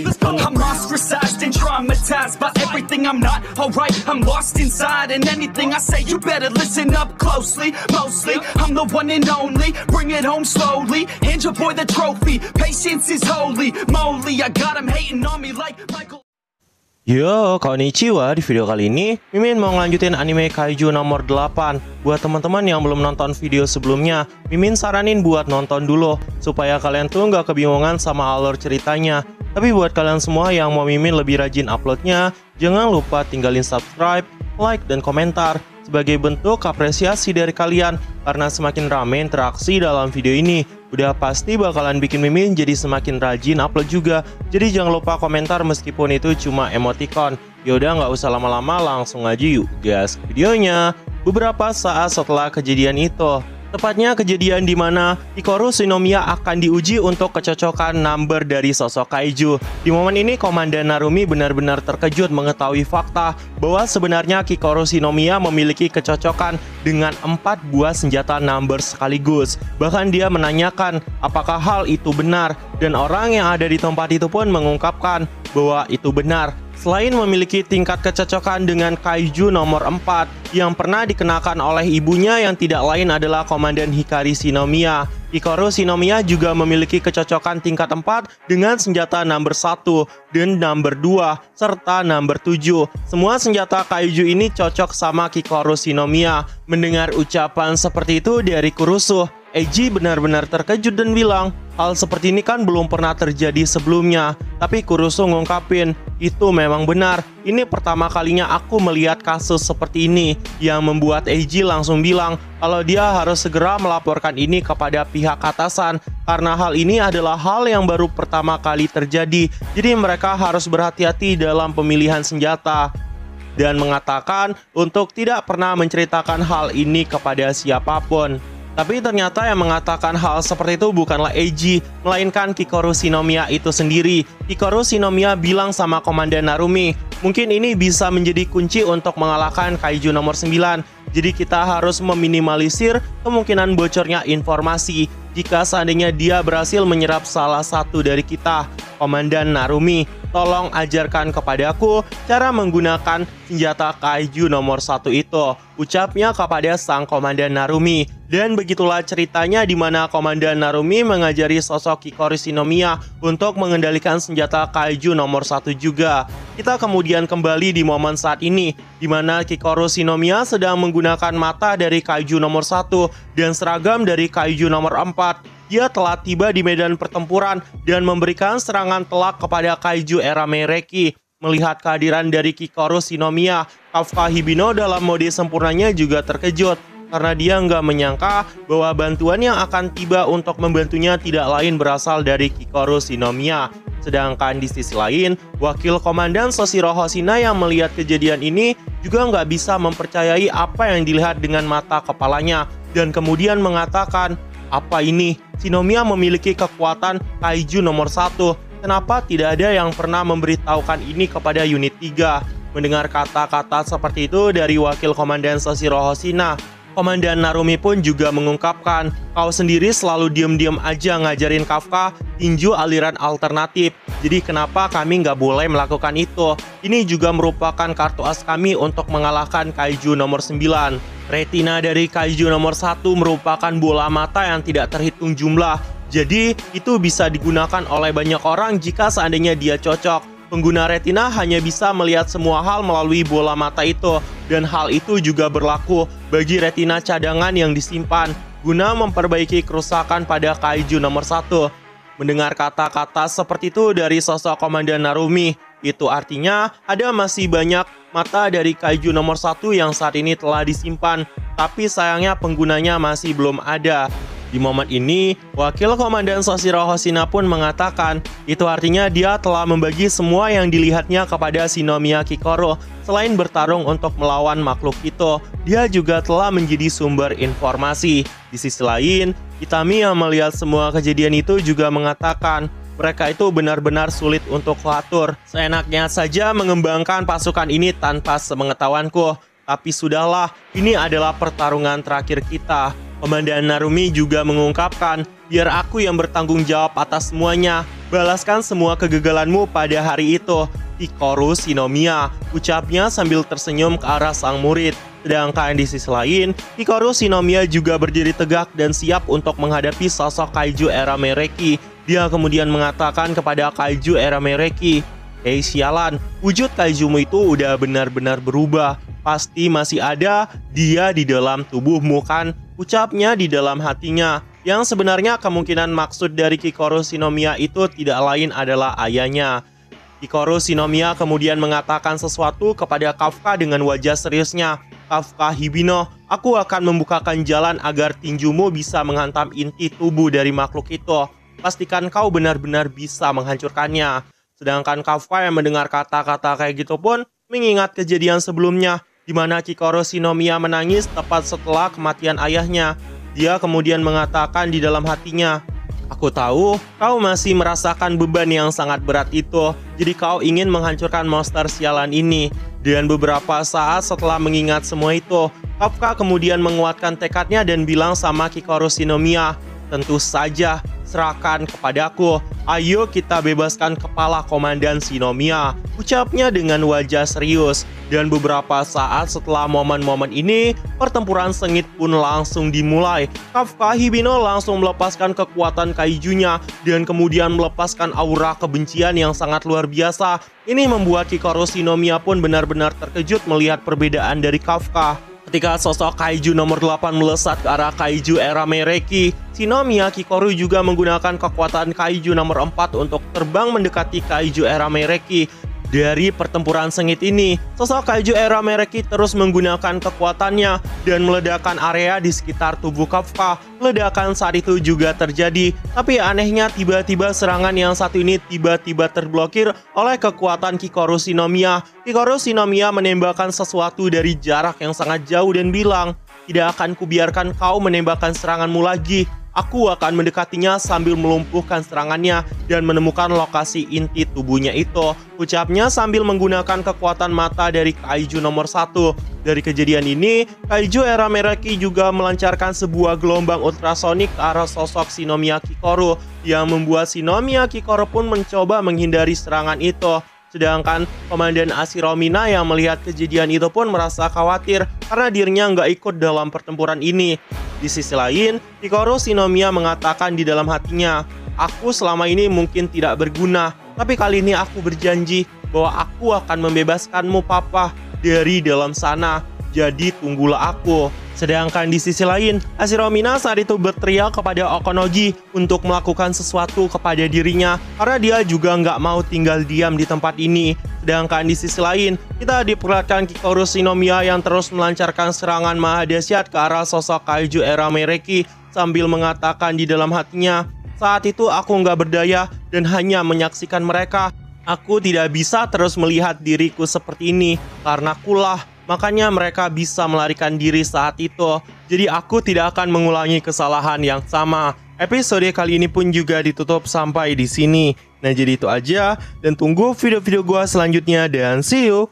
I'm ostracized and traumatized by everything I'm not alright. I'm lost inside, and anything I say you better listen up closely. Mostly, I'm the one and only. Bring it home slowly. Hand your boy the trophy. Patience is holy moly. I got him hating on me like Michael. Yo, konnichiwa. Di video kali ini Mimin mau ngelanjutin anime Kaiju nomor 8. Buat teman-teman yang belum nonton video sebelumnya, Mimin saranin buat nonton dulu supaya kalian tuh nggak kebingungan sama alur ceritanya. Tapi buat kalian semua yang mau Mimin lebih rajin uploadnya, jangan lupa tinggalin subscribe, like, dan komentar sebagai bentuk apresiasi dari kalian. Karena semakin rame interaksi dalam video ini, udah pasti bakalan bikin Mimin jadi semakin rajin upload juga. Jadi jangan lupa komentar meskipun itu cuma emoticon. Yaudah nggak usah lama-lama, langsung aja yuk gas videonya. Beberapa saat setelah kejadian itu, tepatnya kejadian di mana Hikaru Shinomiya akan diuji untuk kecocokan number dari sosok kaiju. Di momen ini Komandan Narumi benar-benar terkejut mengetahui fakta bahwa sebenarnya Hikaru Shinomiya memiliki kecocokan dengan 4 buah senjata number sekaligus. Bahkan dia menanyakan apakah hal itu benar, dan orang yang ada di tempat itu pun mengungkapkan bahwa itu benar. Selain memiliki tingkat kecocokan dengan kaiju nomor 4 yang pernah dikenakan oleh ibunya yang tidak lain adalah Komandan Hikari Shinomiya, Hikaru Shinomiya juga memiliki kecocokan tingkat 4 dengan senjata number 1 dan number 2 serta number 7. Semua senjata kaiju ini cocok sama Hikaru Shinomiya. Mendengar ucapan seperti itu dari Kurusu, Eiji benar-benar terkejut dan bilang, hal seperti ini kan belum pernah terjadi sebelumnya. Tapi Kurusu ngungkapin, itu memang benar. Ini pertama kalinya aku melihat kasus seperti ini, yang membuat Eiji langsung bilang kalau dia harus segera melaporkan ini kepada pihak atasan. Karena hal ini adalah hal yang baru pertama kali terjadi. Jadi mereka harus berhati-hati dalam pemilihan senjata. Dan mengatakan untuk tidak pernah menceritakan hal ini kepada siapapun. Tapi ternyata yang mengatakan hal seperti itu bukanlah Eiji, melainkan Hikaru Shinomiya itu sendiri. Hikaru Shinomiya bilang sama Komandan Narumi, mungkin ini bisa menjadi kunci untuk mengalahkan kaiju nomor 9. Jadi kita harus meminimalisir kemungkinan bocornya informasi jika seandainya dia berhasil menyerap salah satu dari kita. Komandan Narumi, tolong ajarkan kepadaku cara menggunakan senjata kaiju nomor 1 itu, ucapnya kepada sang Komandan Narumi. Dan begitulah ceritanya di mana Komandan Narumi mengajari sosok Hikaru Shinomiya untuk mengendalikan senjata kaiju nomor 1 juga. Kita kemudian kembali di momen saat ini, di mana Hikaru Shinomiya sedang menggunakan mata dari kaiju nomor 1 dan seragam dari kaiju nomor 4. Dia telah tiba di medan pertempuran dan memberikan serangan telak kepada kaiju era Meireki. Melihat kehadiran dari Hikaru Shinomiya, Kafka Hibino dalam mode sempurnanya juga terkejut karena dia nggak menyangka bahwa bantuan yang akan tiba untuk membantunya tidak lain berasal dari Hikaru Shinomiya. Sedangkan di sisi lain, Wakil Komandan Soshiro Hoshina yang melihat kejadian ini juga nggak bisa mempercayai apa yang dilihat dengan mata kepalanya dan kemudian mengatakan, apa ini? Shinomiya memiliki kekuatan kaiju nomor 1. Kenapa tidak ada yang pernah memberitahukan ini kepada unit 3? Mendengar kata-kata seperti itu dari Wakil Komandan Soshiro Hoshina, Komandan Narumi pun juga mengungkapkan, kau sendiri selalu diem-diem aja ngajarin Kafka tinju aliran alternatif. Jadi kenapa kami nggak boleh melakukan itu? Ini juga merupakan kartu as kami untuk mengalahkan kaiju nomor 9. Retina dari kaiju nomor 1 merupakan bola mata yang tidak terhitung jumlah. Jadi itu bisa digunakan oleh banyak orang jika seandainya dia cocok. Pengguna retina hanya bisa melihat semua hal melalui bola mata itu. Dan hal itu juga berlaku bagi retina cadangan yang disimpan guna memperbaiki kerusakan pada kaiju nomor 1. Mendengar kata-kata seperti itu dari sosok Komandan Narumi, itu artinya ada masih banyak mata dari kaiju nomor 1 yang saat ini telah disimpan, tapi sayangnya penggunanya masih belum ada. Di momen ini, Wakil Komandan Soshiro Hoshina pun mengatakan, itu artinya dia telah membagi semua yang dilihatnya kepada Shinomiya Hikaru. Selain bertarung untuk melawan makhluk itu, dia juga telah menjadi sumber informasi. Di sisi lain, Itami yang melihat semua kejadian itu juga mengatakan, mereka itu benar-benar sulit untuk kuatur. Seenaknya saja mengembangkan pasukan ini tanpa sepengetahuanku. Tapi sudahlah, ini adalah pertarungan terakhir kita. Komandan Narumi juga mengungkapkan, biar aku yang bertanggung jawab atas semuanya. balaskan semua kegagalanmu pada hari itu, Hikaru Shinomiya, ucapnya sambil tersenyum ke arah sang murid. Sedangkan di sisi lain, Hikaru Shinomiya juga berdiri tegak dan siap untuk menghadapi sosok kaiju era Mereki. Dia kemudian mengatakan kepada kaiju era Mereki, "Hei sialan, wujud kaijumu itu udah benar-benar berubah. Pasti masih ada dia di dalam tubuhmu kan?" Ucapnya di dalam hatinya. Yang sebenarnya kemungkinan maksud dari Hikaru Shinomiya itu tidak lain adalah ayahnya. Hikaru Shinomiya kemudian mengatakan sesuatu kepada Kafka dengan wajah seriusnya. "Kafka Hibino, aku akan membukakan jalan agar tinjumu bisa menghantam inti tubuh dari makhluk itu. Pastikan kau benar-benar bisa menghancurkannya." Sedangkan Kafka yang mendengar kata-kata kayak gitu pun mengingat kejadian sebelumnya, di mana Hikaru Shinomiya menangis tepat setelah kematian ayahnya. Dia kemudian mengatakan di dalam hatinya, "Aku tahu kau masih merasakan beban yang sangat berat itu, jadi kau ingin menghancurkan monster sialan ini." Dan beberapa saat setelah mengingat semua itu, Kafka kemudian menguatkan tekadnya dan bilang sama Hikaru Shinomiya, "Tentu saja, serahkan kepadaku. Ayo kita bebaskan kepala Komandan Shinomiya," ucapnya dengan wajah serius. Dan beberapa saat setelah momen-momen ini, pertempuran sengit pun langsung dimulai. Kafka Hibino langsung melepaskan kekuatan kaijunya dan kemudian melepaskan aura kebencian yang sangat luar biasa. Ini membuat Hikaru Shinomiya pun benar-benar terkejut melihat perbedaan dari Kafka. Ketika sosok kaiju nomor 8 melesat ke arah kaiju era Mereki, Shinomiya Hikaru juga menggunakan kekuatan kaiju nomor 4 untuk terbang mendekati kaiju era Mereki. Dari pertempuran sengit ini, sosok kaiju era Mereki terus menggunakan kekuatannya dan meledakkan area di sekitar tubuh Kafka. Ledakan saat itu juga terjadi, tapi anehnya tiba-tiba serangan yang satu ini tiba-tiba terblokir oleh kekuatan Hikaru Shinomiya. Hikaru Shinomiya menembakkan sesuatu dari jarak yang sangat jauh dan bilang, "Tidak akan kubiarkan kau menembakkan seranganmu lagi. Aku akan mendekatinya sambil melumpuhkan serangannya dan menemukan lokasi inti tubuhnya itu," ucapnya sambil menggunakan kekuatan mata dari kaiju nomor 1. Dari kejadian ini, kaiju era Mereki juga melancarkan sebuah gelombang ultrasonik ke arah sosok Shinomiya Hikaru, yang membuat Shinomiya Hikaru pun mencoba menghindari serangan itu. Sedangkan Komandan Ashiromina yang melihat kejadian itu pun merasa khawatir karena dirinya nggak ikut dalam pertempuran ini. Di sisi lain, Hikaru Shinomiya mengatakan di dalam hatinya, "Aku selama ini mungkin tidak berguna, tapi kali ini aku berjanji bahwa aku akan membebaskanmu papa dari dalam sana. Jadi tunggulah aku." Sedangkan di sisi lain, Ashiromina saat itu berteriak kepada Okonogi untuk melakukan sesuatu kepada dirinya karena dia juga nggak mau tinggal diam di tempat ini. Sedangkan di sisi lain, kita diperlihatkan Hikaru Shinomiya yang terus melancarkan serangan maha dahsyat ke arah sosok kaiju era Mereki sambil mengatakan di dalam hatinya, "Saat itu aku nggak berdaya dan hanya menyaksikan mereka. Aku tidak bisa terus melihat diriku seperti ini karena kulah. Makanya mereka bisa melarikan diri saat itu. Jadi aku tidak akan mengulangi kesalahan yang sama." Episode kali ini pun juga ditutup sampai di sini. Nah, jadi itu aja dan tunggu video-video gua selanjutnya dan see you.